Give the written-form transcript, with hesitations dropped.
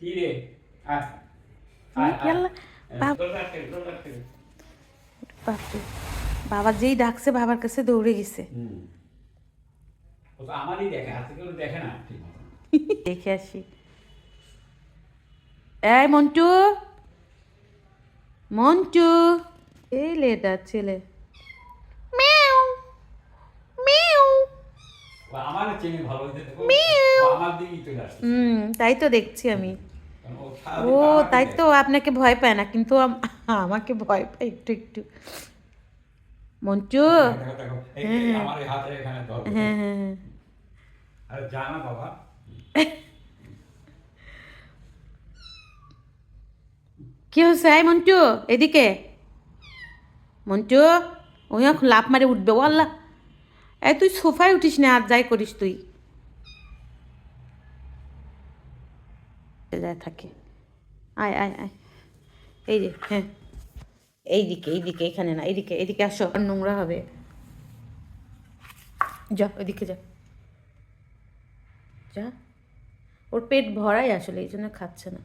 কি রে? আয় আয় আয় বাপরে, বাবা যেই ডাকছে বাবার কাছে দৌড়ে গেছে। ও তো আমারই দেখে, হাতে কেউ দেখে না ঠিক মতো। দেখে আসি। এই মন্টু, মন্টু, এই লেটা ছেলে। Miao Miao. ও আমার চেনে ভালো হইতে দেখো, ও আমার দিকেই চলে আসছে। তাই তো দেখছি আমি। কারণ ও ও সারাদিন তো আমাকেই তাই তো দেখে। আপনাকে ভয় পায় না, কিন্তু আমাকে ভয় পায় একটু একটু। মন্টু। দেখো দেখো দেখো, এই হ্যাঁ এই হ্যাঁ আমার এই হাতে এখানে ধরো। হ্যাঁ হ্যাঁ হ্যাঁ। আরে যা না বাবা। কি হয়েছে? এই মন্টু, এদিকে। মন্টু, ওই এখন লাফ মারে উঠবে, ও আল্লাহ। এই তুই সোফায় উঠিস না, আর যাই করিস তুই। যায় থাকে। আয় আয় আয়। এই যে, হ্যাঁ, এইদিকে এইদিকে, এখানে না, এইদিকে এদিকে আসো, আর নোংরা হবে। যা ওইদিকে যা, যা। ওর পেট ভরাই আসলে, এই জন্য খাচ্ছে না।